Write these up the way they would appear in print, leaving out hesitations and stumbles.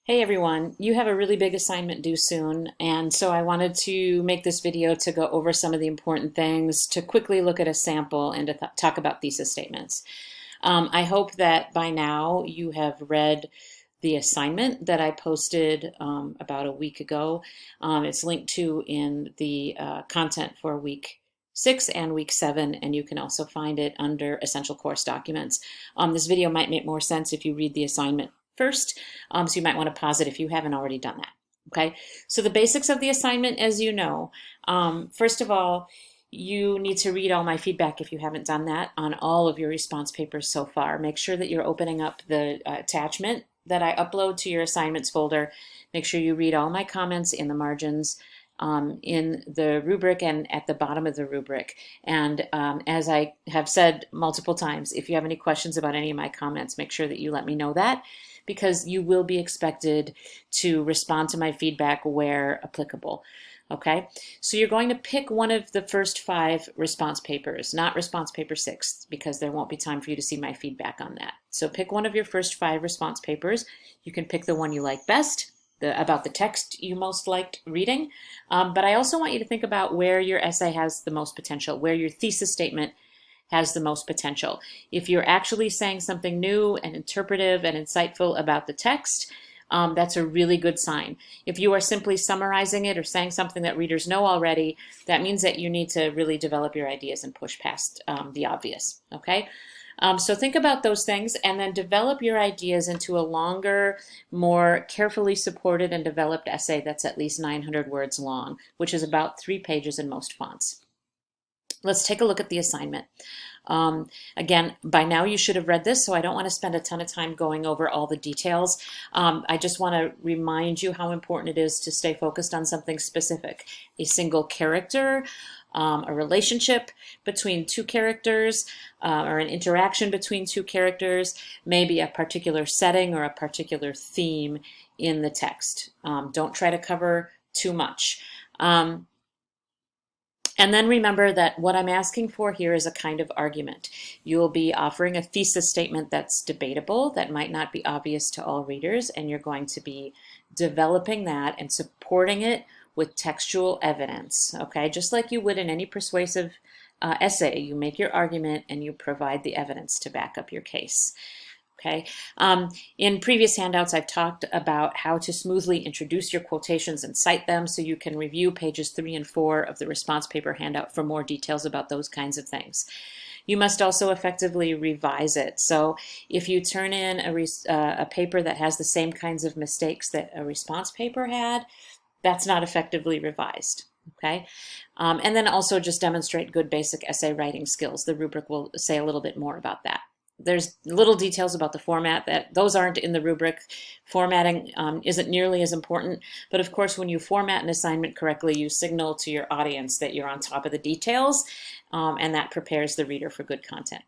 Hey everyone, you have a really big assignment due soon, and so I wanted to make this video to go over some of the important things, to quickly look at a sample, and to talk about thesis statements. I hope that by now you have read the assignment that I posted about a week ago. It's linked to in the content for week 6 and week 7, and you can also find it under Essential Course Documents. This video might make more sense if you read the assignment first, so you might want to pause it if you haven't already done that. Okay, so the basics of the assignment, as you know, first of all, you need to read all my feedback if you haven't done that on all of your response papers so far. Make sure that you're opening up the attachment that I upload to your assignments folder. Make sure you read all my comments in the margins, in the rubric and at the bottom of the rubric. And as I have said multiple times, if you have any questions about any of my comments, make sure that you let me know that, because you will be expected to respond to my feedback where applicable. Okay, so you're going to pick one of the first 5 response papers, not response paper 6, because there won't be time for you to see my feedback on that. So pick one of your first 5 response papers. You can pick the one you like best, about the text you most liked reading. But I also want you to think about where your essay has the most potential, where your thesis statement has the most potential. If you're actually saying something new and interpretive and insightful about the text, that's a really good sign. If you are simply summarizing it or saying something that readers know already, that means that you need to really develop your ideas and push past the obvious, okay? So think about those things and then develop your ideas into a longer, more carefully supported and developed essay that's at least 900 words long, which is about 3 pages in most fonts. Let's take a look at the assignment. Again, by now you should have read this, so I don't want to spend a ton of time going over all the details. I just want to remind you how important it is to stay focused on something specific. A single character, a relationship between 2 characters, or an interaction between 2 characters, maybe a particular setting or a particular theme in the text. Don't try to cover too much. And then remember that what I'm asking for here is a kind of argument. You'll be offering a thesis statement that's debatable, that might not be obvious to all readers, and you're going to be developing that and supporting it with textual evidence, okay? Just like you would in any persuasive essay, you make your argument and you provide the evidence to back up your case. Okay. In previous handouts, I've talked about how to smoothly introduce your quotations and cite them, so you can review pages 3 and 4 of the response paper handout for more details about those kinds of things. You must also effectively revise it. So if you turn in a paper that has the same kinds of mistakes that a response paper had, that's not effectively revised. Okay, and then also just demonstrate good basic essay writing skills. The rubric will say a little bit more about that. There's little details about the format that those aren't in the rubric. Formatting isn't nearly as important, but of course when you format an assignment correctly, you signal to your audience that you're on top of the details, and that prepares the reader for good content.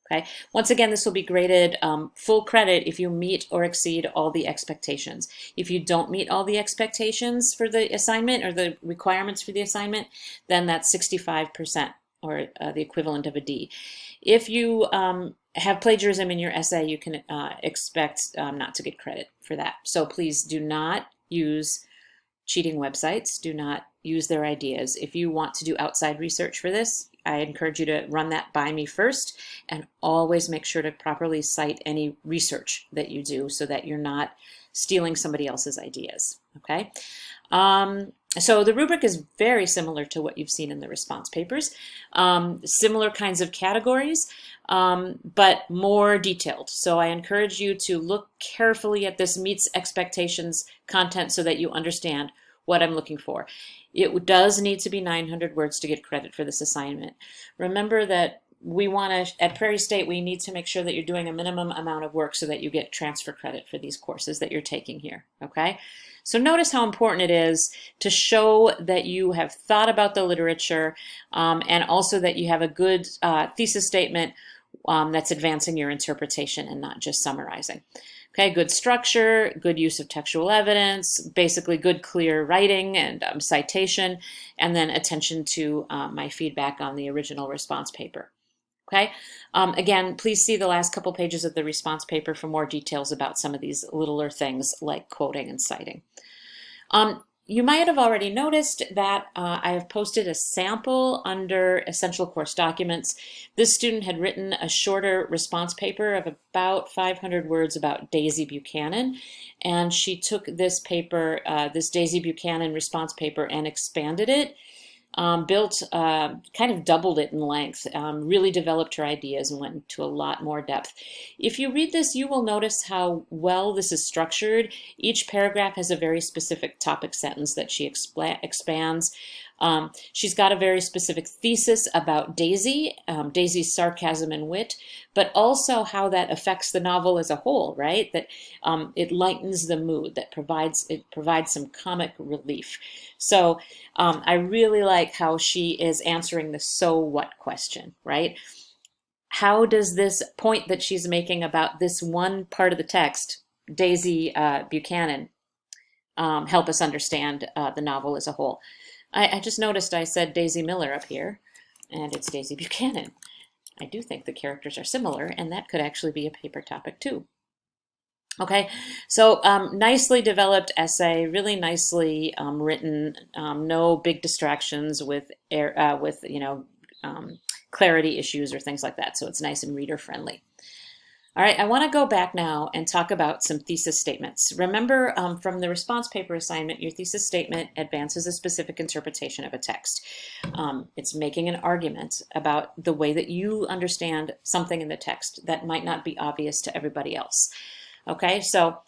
Okay. Once again, this will be graded full credit if you meet or exceed all the expectations. If you don't meet all the expectations for the assignment or the requirements for the assignment, then that's 65%, or the equivalent of a D. If you have plagiarism in your essay, you can expect not to get credit for that. So please do not use cheating websites. Do not use their ideas. If you want to do outside research for this, I encourage you to run that by me first, and always make sure to properly cite any research that you do so that you're not stealing somebody else's ideas. Okay. So the rubric is very similar to what you've seen in the response papers. Similar kinds of categories, but more detailed. So I encourage you to look carefully at this meets expectations content so that you understand what I'm looking for. It does need to be 900 words to get credit for this assignment. Remember that we want to, at Prairie State, we need to make sure that you're doing a minimum amount of work so that you get transfer credit for these courses that you're taking here, okay? So notice how important it is to show that you have thought about the literature, and also that you have a good thesis statement that's advancing your interpretation and not just summarizing. Okay, good structure, good use of textual evidence, basically good clear writing and citation, and then attention to my feedback on the original response paper. Okay. Again, please see the last couple pages of the response paper for more details about some of these littler things like quoting and citing. You might have already noticed that I have posted a sample under Essential Course Documents. This student had written a shorter response paper of about 500 words about Daisy Buchanan, and she took this paper, this Daisy Buchanan response paper, and expanded it. Kind of doubled it in length, really developed her ideas and went into a lot more depth. If you read this, you will notice how well this is structured. Each paragraph has a very specific topic sentence that she expands. She's got a very specific thesis about Daisy, Daisy's sarcasm and wit, but also how that affects the novel as a whole, right? That it lightens the mood, that provides some comic relief. So I really like how she is answering the so what question, right? How does this point that she's making about this one part of the text, Daisy Buchanan, help us understand the novel as a whole? I just noticed I said Daisy Miller up here, and it's Daisy Buchanan. I do think the characters are similar, and that could actually be a paper topic too. Okay, so nicely developed essay, really nicely written, no big distractions with clarity issues or things like that. So it's nice and reader friendly. All right, I want to go back now and talk about some thesis statements. Remember from the response paper assignment, your thesis statement advances a specific interpretation of a text. It's making an argument about the way that you understand something in the text that might not be obvious to everybody else. Okay, so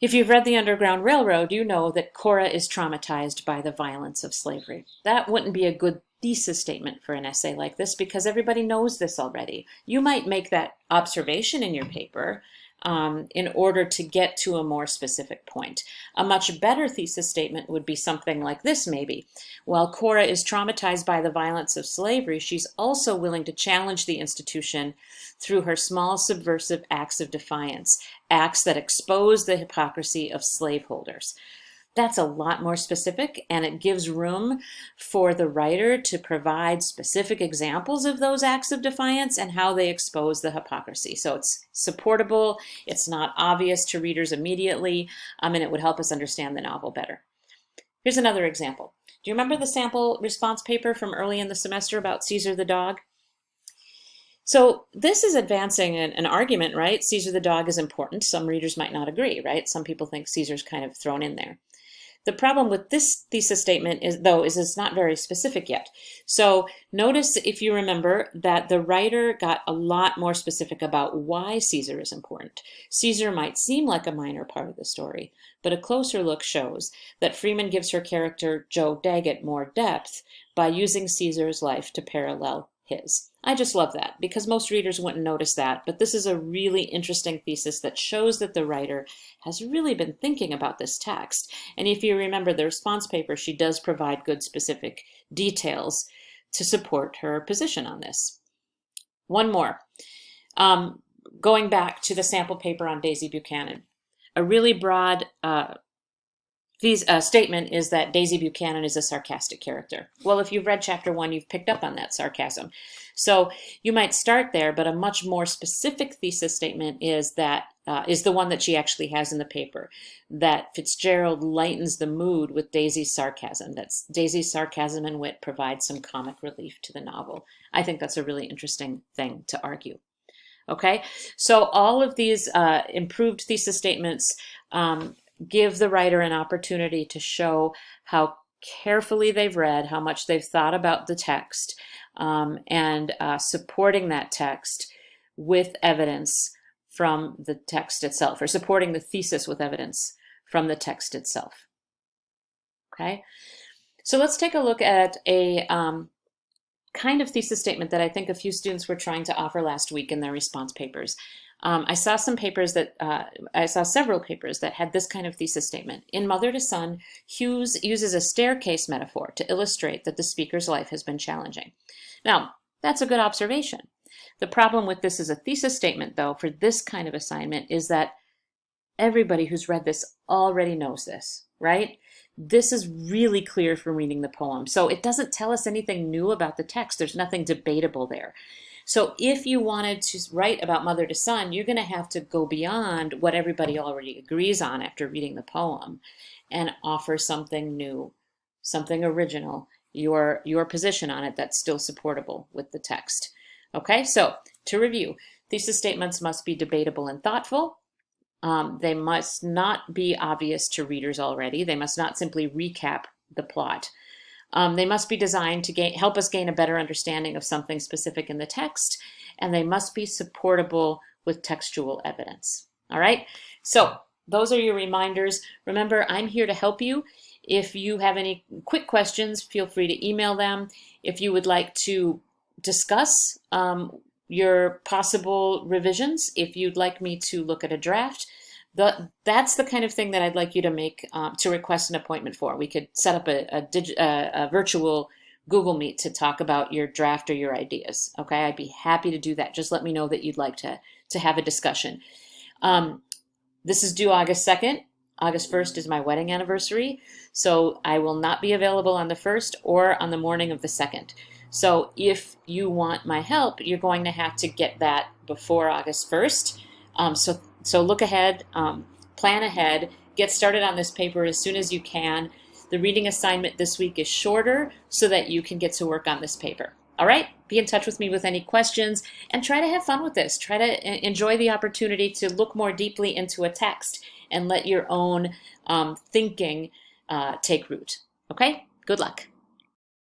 if you've read The Underground Railroad, you know that Cora is traumatized by the violence of slavery. That wouldn't be a good thesis statement for an essay like this because everybody knows this already. You might make that observation in your paper in order to get to a more specific point. A much better thesis statement would be something like this maybe. While Cora is traumatized by the violence of slavery, she's also willing to challenge the institution through her small subversive acts of defiance, acts that expose the hypocrisy of slaveholders. That's a lot more specific, and it gives room for the writer to provide specific examples of those acts of defiance and how they expose the hypocrisy. So it's supportable, it's not obvious to readers immediately, and it would help us understand the novel better. Here's another example. Do you remember the sample response paper from early in the semester about Caesar the dog? So this is advancing an argument, right? Caesar the dog is important. Some readers might not agree, right? Some people think Caesar's kind of thrown in there. The problem with this thesis statement is it's not very specific yet. So notice, if you remember, that the writer got a lot more specific about why Caesar is important. Caesar might seem like a minor part of the story, but a closer look shows that Freeman gives her character Joe Daggett more depth by using Caesar's life to parallel his. I just love that because most readers wouldn't notice that, but this is a really interesting thesis that shows that the writer has really been thinking about this text. And if you remember the response paper, she does provide good specific details to support her position on this. One more. Going back to the sample paper on Daisy Buchanan. A really broad statement is that Daisy Buchanan is a sarcastic character. Well, if you've read chapter 1, you've picked up on that sarcasm. So you might start there, but a much more specific thesis statement is the one that she actually has in the paper, that Fitzgerald lightens the mood with Daisy's sarcasm. That's Daisy's sarcasm and wit provide some comic relief to the novel. I think that's a really interesting thing to argue. Okay, so all of these improved thesis statements give the writer an opportunity to show how carefully they've read, how much they've thought about the text, and supporting that text with evidence from the text itself, or supporting the thesis with evidence from the text itself. Okay, so let's take a look at a kind of thesis statement that I think a few students were trying to offer last week in their response papers. I saw several papers that had this kind of thesis statement. In Mother to Son, Hughes uses a staircase metaphor to illustrate that the speaker's life has been challenging. Now, that's a good observation. The problem with this as a thesis statement, though, for this kind of assignment is that everybody who's read this already knows this, right? this is really clear from reading the poem. So it doesn't tell us anything new about the text. There's nothing debatable there. So if you wanted to write about mother to son, you're going to have to go beyond what everybody already agrees on after reading the poem and offer something new, something original, your position on it that's still supportable with the text. Okay, so to review, thesis statements must be debatable and thoughtful. They must not be obvious to readers already. They must not simply recap the plot. They must be designed to help us gain a better understanding of something specific in the text, and they must be supportable with textual evidence. All right, so those are your reminders. Remember, I'm here to help you. If you have any quick questions, feel free to email them. If you would like to discuss your possible revisions, if you'd like me to look at a draft, that's the kind of thing that I'd like you to make to request an appointment for. We could set up a virtual Google Meet to talk about your draft or your ideas. Okay, I'd be happy to do that. Just let me know that you'd like to have a discussion. This is due August 2nd. August 1st is my wedding anniversary, so I will not be available on the 1st or on the morning of the 2nd. So if you want my help, you're going to have to get that before August 1st. So look ahead, plan ahead, get started on this paper as soon as you can. The reading assignment this week is shorter so that you can get to work on this paper. All right, be in touch with me with any questions and try to have fun with this. Try to enjoy the opportunity to look more deeply into a text and let your own thinking take root. Okay, good luck.